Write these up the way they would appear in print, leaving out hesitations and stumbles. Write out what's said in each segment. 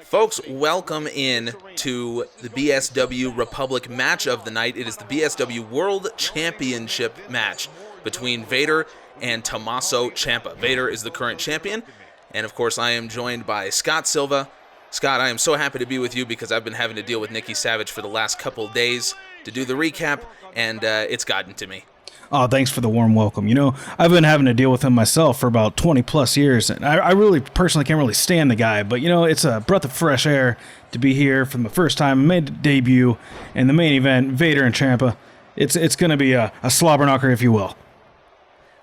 Folks, welcome in to the BSW Republic match of the night. It is the BSW World Championship match between Vader and Tommaso Ciampa. Vader is the current champion, and of course I am joined by Scott Silva. Scott, I am so happy to be with you because I've been having to deal with Nikki Savage for the last couple days to do the recap, and it's gotten to me. Oh, thanks for the warm welcome. You know, I've been having to deal with him myself for about 20 plus years, and I really personally can't really stand the guy, but you know, it's a breath of fresh air to be here from the first time I made the debut in the main event, Vader and Ciampa. It's going to be a slobber knocker, if you will.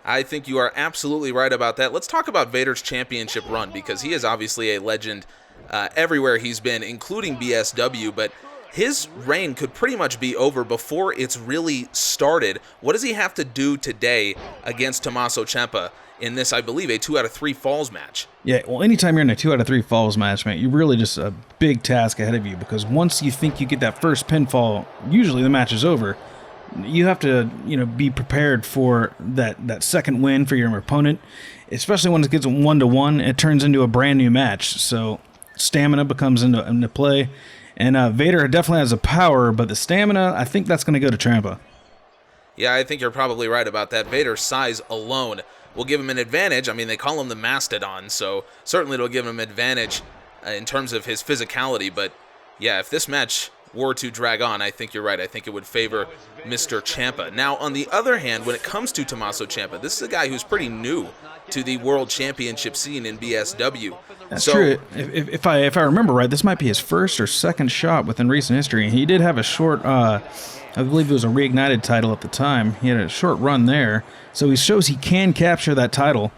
I think you are absolutely right about that. Let's talk about Vader's championship run, because he is obviously a legend everywhere he's been, including BSW, but his reign could pretty much be over before it's really started. What does he have to do today against Tommaso Ciampa in this, I believe, a 2 out of 3 falls match? Yeah, well, anytime you're in a 2 out of 3 falls match, man, you're really just a big task ahead of you, because once you think you get that first pinfall, usually the match is over. You have to, be prepared for that second win for your opponent, especially when it gets 1-1. It turns into a brand new match, so stamina becomes into play. And Vader definitely has the power, but the stamina, I think that's going to go to Ciampa. Yeah, I think you're probably right about that. Vader's size alone will give him an advantage. I mean, they call him the Mastadon, so certainly it'll give him an advantage in terms of his physicality. But yeah, if this match were to drag on, I think you're right. I think it would favor Mr. Ciampa. Now, on the other hand, when it comes to Tommaso Ciampa, this is a guy who's pretty new to the World Championship scene in BSW. That's true. If I remember right, this might be his first or second shot within recent history. He did have a short, I believe it was a reignited title at the time. He had a short run there, so he shows he can capture that title.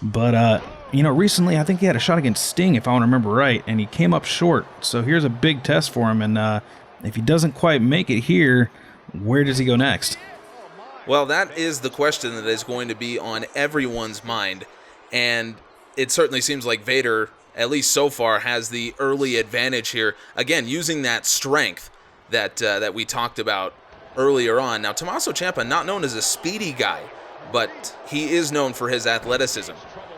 But recently I think he had a shot against Sting, if I want to remember right, and he came up short. So here's a big test for him, and if he doesn't quite make it here, where does he go next? Well, that is the question that is going to be on everyone's mind, and it certainly seems like Vader, at least so far, has the early advantage here. Again, using that strength that we talked about earlier on. Now, Tommaso Ciampa, not known as a speedy guy, but he is known for his athleticism.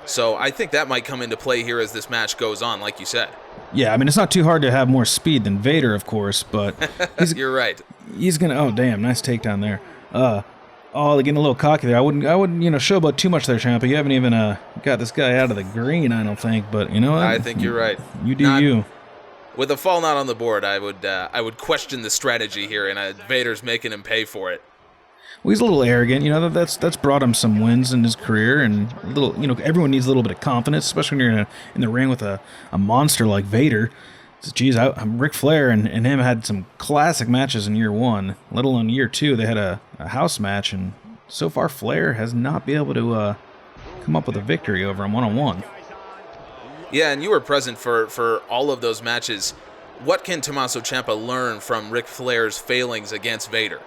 So I think that might come into play here as this match goes on, like you said. Yeah, I mean, it's not too hard to have more speed than Vader, of course, but you're right. He's gonna. Oh, damn, nice takedown there. They're getting a little cocky there. I wouldn't, showboat too much there, Ciampa. You haven't even got this guy out of the green, I don't think. But you know what? I think you're right. You do you. With a fall not on the board, I would question the strategy here, and Vader's making him pay for it. Well, he's a little arrogant. That's brought him some wins in his career, and a little. Everyone needs a little bit of confidence, especially when you're in the ring with a monster like Vader. So, geez, Ric Flair and him had some classic matches in year one, let alone year two. They had a house match, and so far Flair has not been able to come up with a victory over him one-on-one. Yeah, and you were present for all of those matches. What can Tommaso Ciampa learn from Ric Flair's failings against Vader?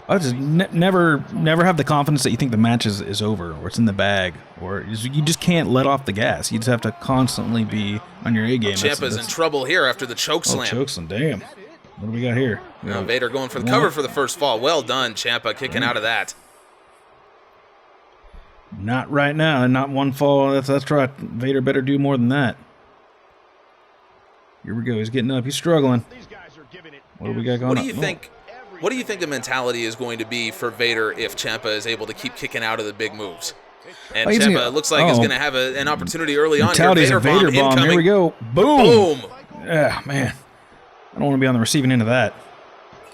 I just never have the confidence that you think the match is over, or it's in the bag, or you just can't let off the gas. You just have to constantly be on your A game. Ciampa's in trouble here after the chokeslam. Chokeslam, damn. What do we got here? Vader going for the cover for the first fall. Well done, Ciampa, kicking out of that. Not right now, not one fall. That's right. Vader better do more than that. Here we go. He's getting up. He's struggling. What do we got going on? What do you think the mentality is going to be for Vader if Ciampa is able to keep kicking out of the big moves? And Ciampa looks like is going to have an opportunity early on here. Vader bomb incoming. Here we go. Boom. Yeah, man. I don't want to be on the receiving end of that.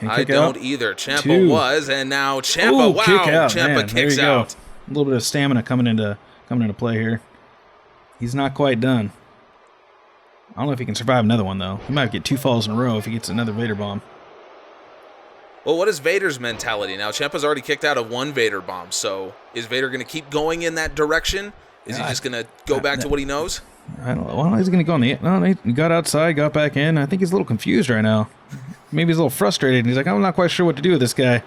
I don't either. Ciampa was, and now Ciampa, wow, Ciampa kicks out. A little bit of stamina coming into play here. He's not quite done. I don't know if he can survive another one, though. He might get 2 falls in a row if he gets another Vader bomb. Well, what is Vader's mentality? Now, Ciampa's already kicked out of 1 Vader bomb, so is Vader going to keep going in that direction? Is he just going to go back to what he knows? I don't know. Well, he's going to go on the... No, he got outside, got back in. I think he's a little confused right now. Maybe he's a little frustrated, and he's like, I'm not quite sure what to do with this guy.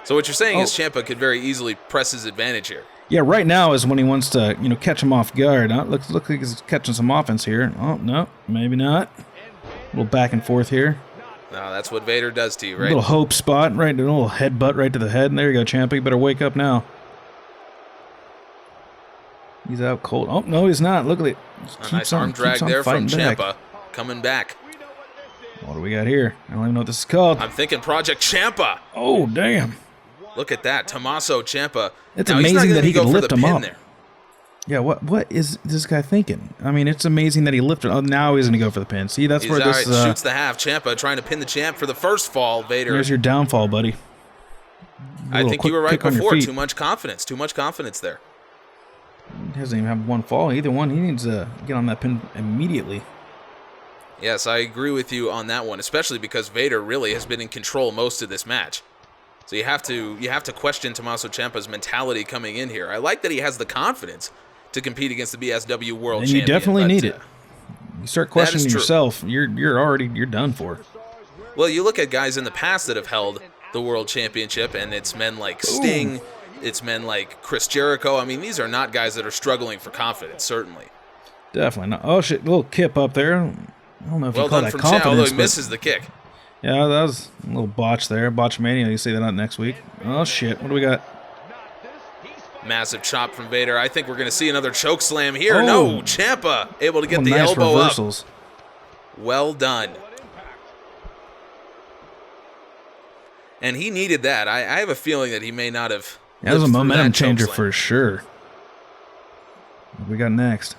So what you're saying is Ciampa could very easily press his advantage here. Yeah, right now is when he wants to, catch him off guard. Looks like he's catching some offense here. Oh, no, maybe not. A little back and forth here. No, that's what Vader does to you, right? A little hope spot, right? A little headbutt right to the head. And there you go, Ciampa. You better wake up now. He's out cold. Oh, no, he's not. Look at it. A nice arm drag there from Ciampa. Coming back. What do we got here? I don't even know what this is called. I'm thinking Project Ciampa. Oh, damn. Look at that. Tommaso Ciampa. It's amazing that he can lift him up. There. Yeah, what is this guy thinking? I mean, it's amazing that he lifted. Oh, now he's going to go for the pin. See, that's where this... shoots the half. Ciampa trying to pin the champ for the first fall. Vader. There's your downfall, buddy. I think you were right before. Too much confidence. Too much confidence there. He doesn't even have one fall. Either one. He needs to get on that pin immediately. Yes, I agree with you on that one, especially because Vader really has been in control most of this match. So you have to question Tommaso Ciampa's mentality coming in here. I like that he has the confidence to compete against the BSW World Champion. And you definitely need it. You start questioning yourself, you're done for. Well, you look at guys in the past that have held the World Championship, and it's men like Sting, it's men like Chris Jericho. I mean, these are not guys that are struggling for confidence, certainly. Definitely not. Oh, shit, little kip up there. I don't know if you call that confidence. Well done from Ciampa, although he misses the kick. Yeah, that was a little botch there. Botchmania, you see that out next week. Oh, shit, what do we got? Massive chop from Vader. I think we're going to see another choke slam here. Oh. No, Ciampa able to get the nice elbow reversals. Up. Well done. And he needed that. I have a feeling that he may not have. That was a momentum changer for sure. What do we got next?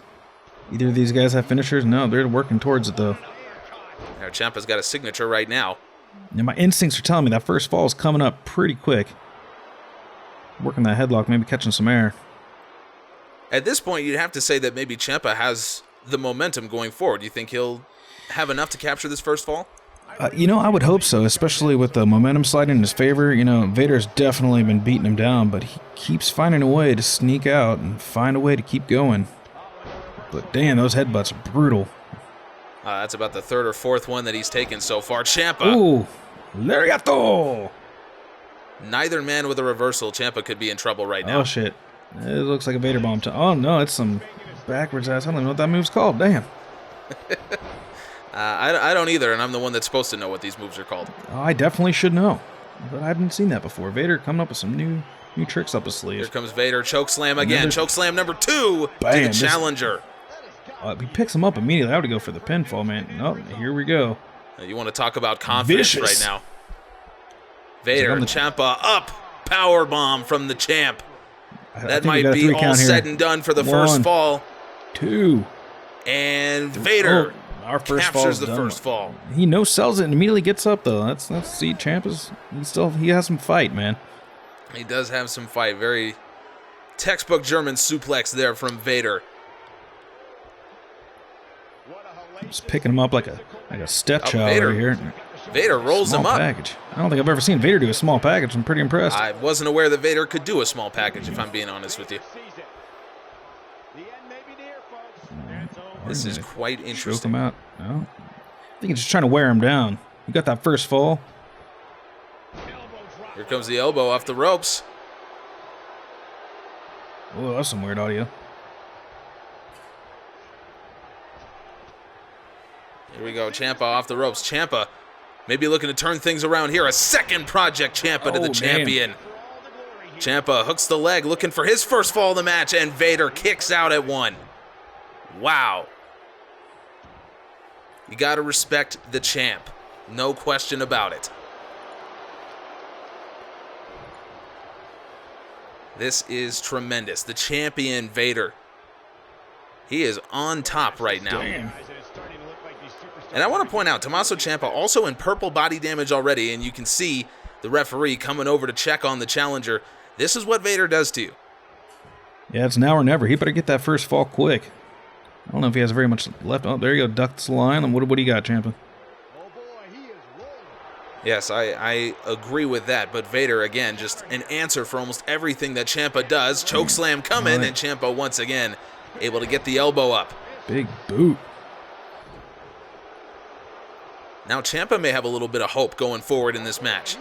Either of these guys have finishers? No, they're working towards it, though. Now, Ciampa's got a signature right now. Yeah, my instincts are telling me that first fall is coming up pretty quick. Working that headlock, maybe catching some air. At this point, you'd have to say that maybe Ciampa has the momentum going forward. Do you think he'll have enough to capture this first fall? I would hope so, especially with the momentum sliding in his favor. Vader's definitely been beating him down, but he keeps finding a way to sneak out and find a way to keep going. But damn, those headbutts are brutal. That's about the third or fourth one that he's taken so far. Ciampa. Ooh, lariato. Neither man with a reversal. Ciampa could be in trouble right now. Oh, shit. It looks like a Vader bomb. Oh, no, it's some backwards ass. I don't even know what that move's called. Damn. I don't either, and I'm the one that's supposed to know what these moves are called. Oh, I definitely should know. But I haven't seen that before. Vader coming up with some new tricks up his sleeve. Here comes Vader. Choke slam again. Choke slam number 2 to the challenger. He picks him up immediately. I would go for the pinfall, man. Oh, here we go. You want to talk about confidence right now. Vader, Ciampa up. Power bomb from the champ. That might be all said and done for the first fall. 2. And Vader our first captures the first fall. He no-sells it and immediately gets up, though. Let's see, Ciampa's, he has some fight, man. He does have some fight. Very textbook German suplex there from Vader. Just picking him up like a stepchild over here. Vader rolls him up. Package. I don't think I've ever seen Vader do a small package. I'm pretty impressed. I wasn't aware that Vader could do a small package, if I'm being honest with you. This is quite interesting. Choke him out. No. I think he's just trying to wear him down. He got that first fall. Here comes the elbow off the ropes. Oh, that's some weird audio. Here we go. Ciampa off the ropes. Ciampa maybe looking to turn things around here. A second Project Ciampa to the champion. Ciampa hooks the leg, looking for his first fall of the match, and Vader kicks out at 1. Wow. You got to respect the champ. No question about it. This is tremendous. The champion, Vader. He is on top right now. Damn. And I want to point out, Tommaso Ciampa also in purple body damage already, and you can see the referee coming over to check on the challenger. This is what Vader does to you. Yeah, it's now or never. He better get that first fall quick. I don't know if he has very much left. Oh, there you go. Ducks the line. What do you got, Ciampa? Yes, I agree with that. But Vader, again, just an answer for almost everything that Ciampa does. Chokeslam coming, and Ciampa once again able to get the elbow up. Big boot. Now Ciampa may have a little bit of hope going forward in this match.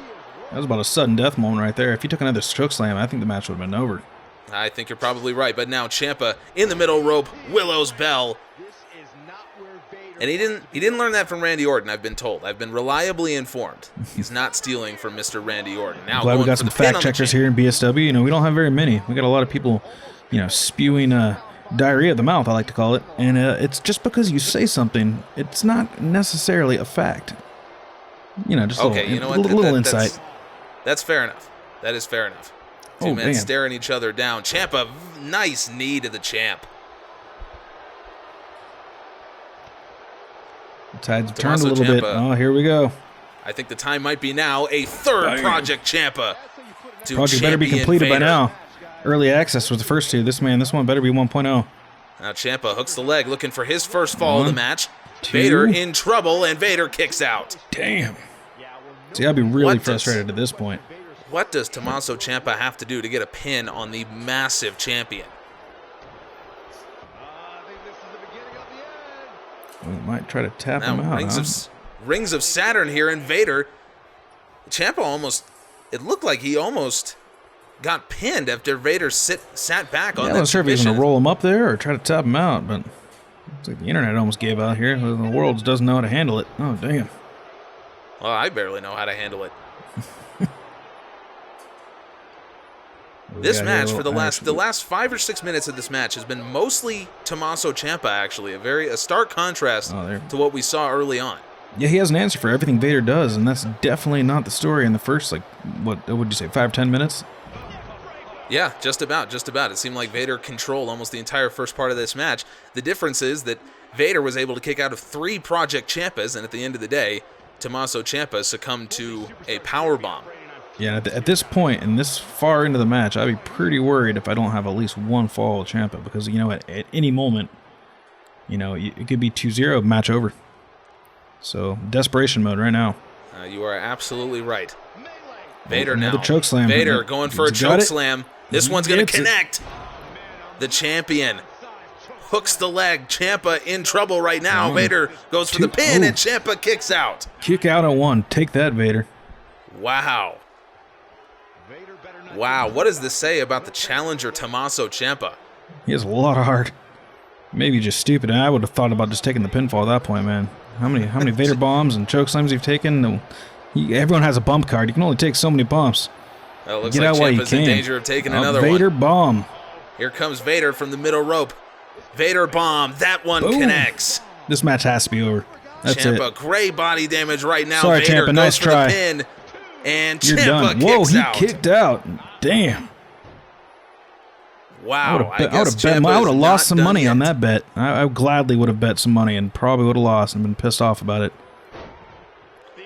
That was about a sudden death moment right there. If he took another chokeslam, I think the match would have been over. I think you're probably right, but now Ciampa in the middle rope, Willow's bell. And he didn't learn that from Randy Orton, I've been told. I've been reliably informed. He's not stealing from Mr. Randy Orton. Now glad we got some fact checkers here in BSW. We don't have very many. We got a lot of people, spewing diarrhea of the mouth, I like to call it. And it's just because you say something, it's not necessarily a fact. You know, just a okay, little, you know what? little insight. That's fair enough. That is fair enough. Two men staring each other down. Ciampa, nice knee to the champ. The tide's turned a little bit. Oh, here we go. I think the time might be now. A third Project Ciampa. Project better be completed by now. Early access was the first two. This one better be 1.0. Now Ciampa hooks the leg, looking for his first fall of the match. Vader in trouble, and Vader kicks out. Damn. See, I'd be really frustrated at this point. What does Tommaso Ciampa have to do to get a pin on the massive champion? We might try to tap him out. Rings of Saturn here, and Vader. Ciampa almost, it looked like he almost got pinned after Vader sat back on that. I'm not sure if he's going to roll him up there or try to tap him out, but it's like the internet almost gave out here. The world doesn't know how to handle it. Oh, damn. Well, I barely know how to handle it. This match, for the last 5 or 6 minutes of this match, has been mostly Tommaso Ciampa, actually. A stark contrast to what we saw early on. Yeah, he has an answer for everything Vader does, and that's definitely not the story in the first, what would you say, 5 or 10 minutes? Yeah, just about. It seemed like Vader controlled almost the entire first part of this match. The difference is that Vader was able to kick out of 3 Project Ciampas, and at the end of the day, Tommaso Ciampa succumbed to a powerbomb. Yeah, at this point, and this far into the match, I'd be pretty worried if I don't have at least one fall of Ciampa, because, you know, at any moment, you know, it could be 2-0, match over. So, desperation mode right now. You are absolutely right. Vader now. Choke slam. Vader going for a choke slam. This one's going to connect. The champion hooks the leg. Ciampa in trouble right now. Vader goes for the pin, and Ciampa kicks out. Kick out on 1. Take that, Vader. Wow. Wow, what does this say about the challenger, Tommaso Ciampa? He has a lot of heart. Maybe just stupid. I would have thought about just taking the pinfall at that point, man. How many Vader bombs and choke slams you've taken? Everyone has a bump card. You can only take so many bumps. Well, it looks like Ciampa's in danger of taking another Vader bomb. Here comes Vader from the middle rope. Vader bomb. That one connects. This match has to be over. That's Ciampa, great body damage right now. Sorry, Vader Ciampa, nice goes for the pin. And Ciampa kicks out. Whoa, he kicked out. Damn. Wow. I would have lost some money on that bet. I gladly would have bet some money and probably would have lost and been pissed off about it.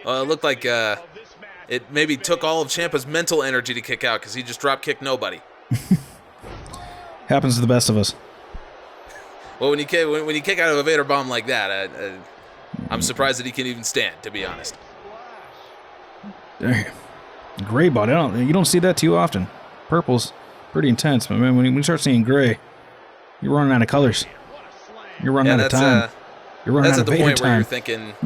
It looked like it maybe took all of Ciampa's mental energy to kick out because he just drop kicked nobody. Happens to the best of us. Well, when you kick out of a Vader bomb like that, I'm surprised that he can even stand, to be honest. Gray body. You don't see that too often. Purple's pretty intense, but man, when you start seeing gray, you're running out of colors. You're running out of time. You're running out of Vader time.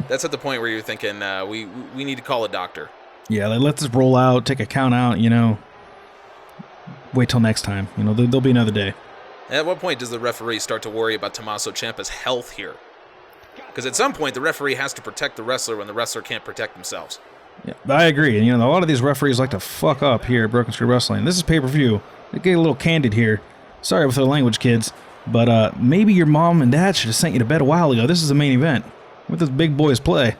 That's at the point where you're thinking, we need to call a doctor. Yeah, let this roll out, take a count out, you know. Wait till next time. You know, there'll be another day. At what point does the referee start to worry about Tommaso Ciampa's health here? Because at some point, the referee has to protect the wrestler when the wrestler can't protect themselves. Yeah, I agree. And, you know, a lot of these referees like to fuck up here at Broken Screw Wrestling. This is pay-per-view. They get a little candid here. Sorry with the language, kids. But maybe your mom and dad should have sent you to bed a while ago. This is the main event. Let this big boys play.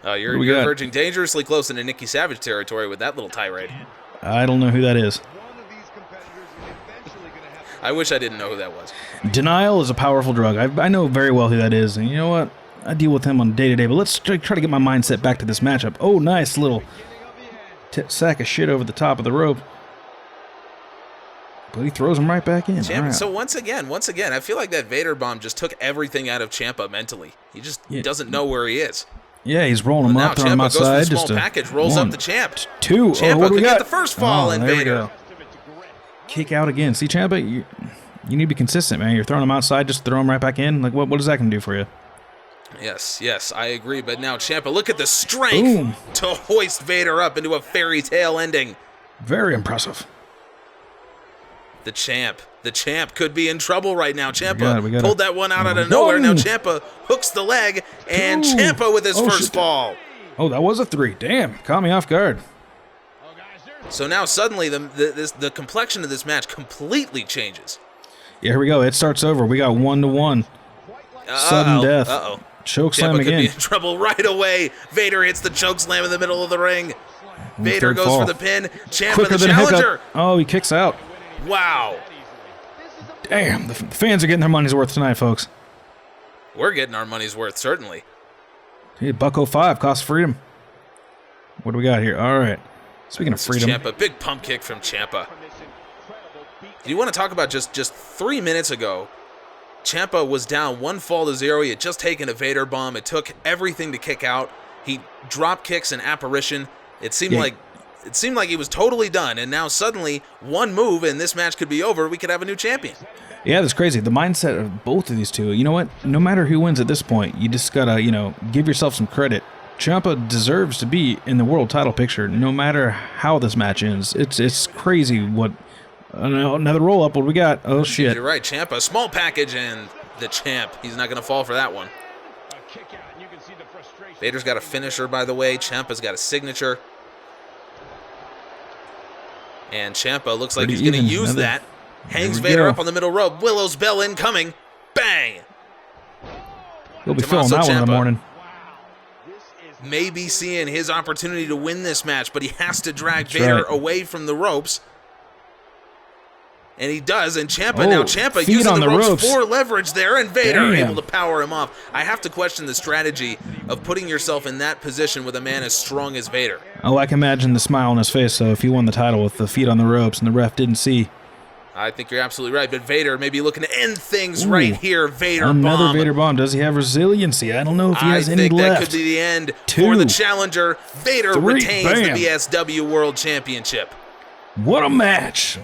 You're verging dangerously close into Nikki Savage territory with that little tirade. I don't know who that is. I wish I didn't know who that was. Denial is a powerful drug. I know very well who that is. And you know what? I deal with him on day-to-day, but let's try to get my mindset back to this matchup. Oh, nice little sack of shit over the top of the rope. But he throws him right back in. Ciampa, so once again, I feel like that Vader bomb just took everything out of Ciampa mentally. He just doesn't know where he is. Yeah, he's rolling him up, throwing him outside. Goes for the small package, rolls up the champ. 2. Ciampa what do we got? Get the first fall in Vader. Kick out again. See, Ciampa, you need to be consistent, man. You're throwing him outside, just throw him right back in. Like, what is that going to do for you? Yes, I agree. But now Ciampa, look at the strength to hoist Vader up into a fairy tale ending. Very impressive. The champ could be in trouble right now. Ciampa pulled that one out of nowhere. Now Ciampa hooks the leg, and Ciampa with his first fall. Oh, that was a 3. Damn, caught me off guard. So now suddenly the complexion of this match completely changes. Yeah, here we go. It starts over. We got 1-1. Sudden death. Choke slam Ciampa again. could be in trouble right away. Vader hits the choke slam in the middle of the ring. Vader goes for the pin. Ciampa, Quicker the than challenger. Hiccup. Oh, he kicks out. Wow. Damn, the fans are getting their money's worth tonight, folks. We're getting our money's worth, certainly. Hey, $1.05 cost freedom. What do we got here? All right. Speaking of freedom. Ciampa, big pump kick from Ciampa. Do you want to talk about just 3 minutes ago? Ciampa was down 1-0. He had just taken a Vader bomb. It took everything to kick out. He drop kicks an apparition. It seemed like he was totally done, and now suddenly one move and this match could be over. We could have a new champion. Yeah, that's crazy. The mindset of both of these two. You know what? No matter who wins at this point, you just gotta, give yourself some credit. Ciampa deserves to be in the world title picture, no matter how this match ends. It's crazy what. Another roll up. What do we got? Oh shit! You're right, Ciampa. Small package and the champ. He's not gonna fall for that one. Vader's got a finisher, by the way. Ciampa's got a signature. And Ciampa looks like he's going to use that. Hangs Vader up on the middle rope. Willow's bell incoming. Bang! He'll be feeling that one in the morning. Maybe seeing his opportunity to win this match, but he has to drag Vader away from the ropes. And he does, and Ciampa using the ropes for leverage there, and Vader able to power him off. I have to question the strategy of putting yourself in that position with a man as strong as Vader. Oh, I can imagine the smile on his face, so if he won the title with the feet on the ropes and the ref didn't see. I think you're absolutely right, but Vader may be looking to end things right here. Another Vader bomb. Does he have resiliency? I don't know if he has any left. I think that could be the end for the challenger. Vader retains the BSW World Championship. What a match!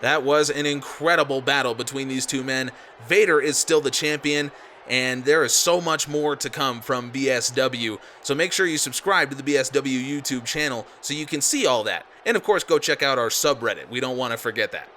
That was an incredible battle between these two men. Vader is still the champion, and there is so much more to come from BSW. So make sure you subscribe to the BSW YouTube channel so you can see all that. And of course, go check out our subreddit. We don't want to forget that.